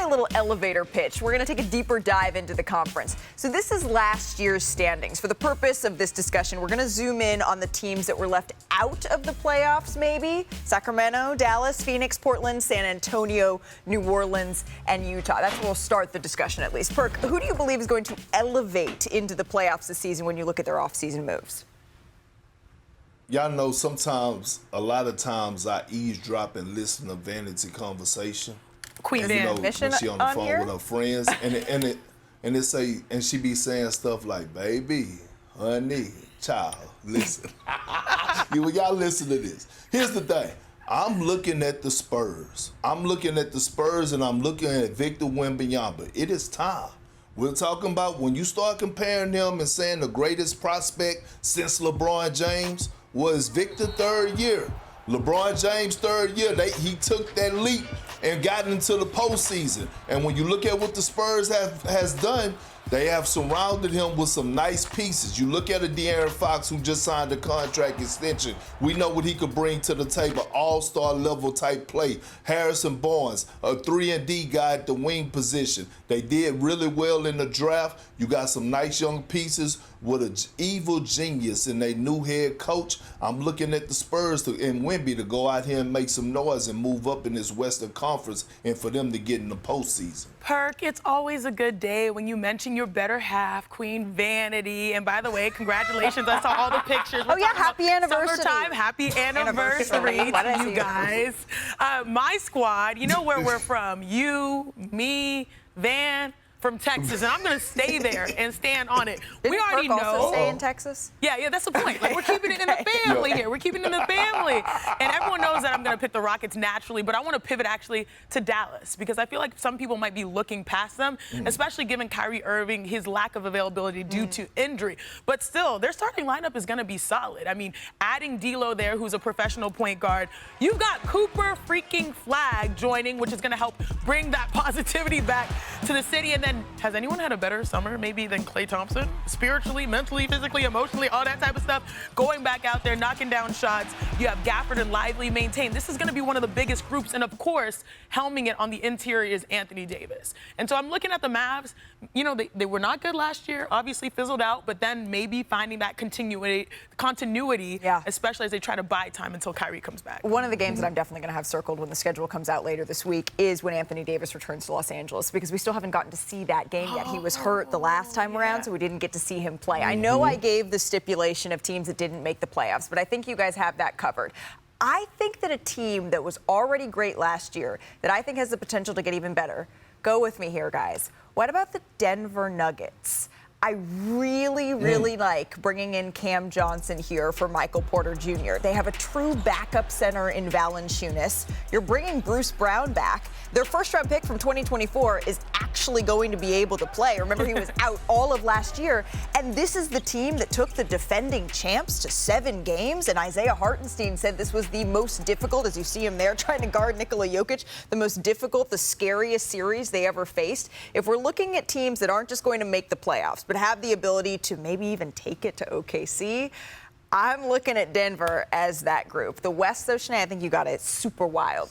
play a little elevator pitch. We're going to take a deeper dive into the conference. So this is last year's standings. For the purpose of this discussion, we're going to zoom in on the teams that were left out of the playoffs, maybe. Sacramento, Dallas, Phoenix, Portland, San Antonio, New Orleans, and Utah. That's where we'll start the discussion, at least. Perk, who do you believe is going to elevate into the playoffs this season when you look at their offseason moves? Y'all know sometimes, a lot of times, I eavesdrop and listen to vanity conversation. Queen Van mission when she on the phone here? with her friends, and she be saying stuff like, "Baby, honey, child, listen." Y'all listen to this. Here's the thing. I'm looking at the Spurs. and I'm looking at Victor Wembanyama. It is time. We're talking about when you start comparing them and saying the greatest prospect since LeBron James was Victor third year. LeBron James third year, he took that leap and got into the postseason. And when you look at what the Spurs has done, they have surrounded him with some nice pieces. You look at a De'Aaron Fox who just signed a contract extension. We know what he could bring to the table, all-star level type play. Harrison Barnes, a 3-and-D guy at the wing position. They did really well in the draft. You got some nice young pieces with an evil genius in their new head coach. I'm looking at the Spurs and Wemby to go out here and make some noise and move up in this Western Conference and for them to get in the postseason. Perk, it's always a good day when you mention your better half, Queen Vanity. And by the way, congratulations. I saw all the pictures. Oh, yeah, happy anniversary. Summertime, happy anniversary to you guys. My squad, you know where we're from. You, me, Van. From Texas, and I'm going to stay there and stand on it. Didn't we already Perk know. Also stay in Texas? Yeah, that's the point. Like, we're keeping it in the family here. We're keeping it in the family. And everyone knows that I'm going to pick the Rockets naturally, but I want to pivot actually to Dallas because I feel like some people might be looking past them, especially given Kyrie Irving, his lack of availability due to injury. But still, their starting lineup is going to be solid. I mean, adding D'Lo there, who's a professional point guard. You've got Cooper freaking Flag joining, which is going to help bring that positivity back to the city. And then has anyone had a better summer maybe than Klay Thompson? Spiritually, mentally, physically, emotionally, all that type of stuff. Going back out there, knocking down shots. You have Gafford and Lively maintained. This is going to be one of the biggest groups. And, of course, helming it on the interior is Anthony Davis. And so I'm looking at the Mavs. You know, they were not good last year, obviously fizzled out, but then maybe finding that continuity, especially as they try to buy time until Kyrie comes back. One of the games that I'm definitely going to have circled when the schedule comes out later this week is when Anthony Davis returns to Los Angeles because we still haven't gotten to see that game yet. He was hurt the last time around, so we didn't get to see him play. I know I gave the stipulation of teams that didn't make the playoffs, but I think you guys have that covered. I think that a team that was already great last year, that I think has the potential to get even better, go with me here, guys. What about the Denver Nuggets? I really like bringing in Cam Johnson here for Michael Porter Jr. They have a true backup center in Valanciunas. You're bringing Bruce Brown back. Their first-round pick from 2024 is actually going to be able to play. Remember, he was out all of last year. And this is the team that took the defending champs to 7 games. And Isaiah Hartenstein said this was the most difficult, as you see him there, trying to guard Nikola Jokic, the most difficult, the scariest series they ever faced. If we're looking at teams that aren't just going to make the playoffs, but have the ability to maybe even take it to OKC, I'm looking at Denver as that group. The West, though, Chiney, I think you got it super wild.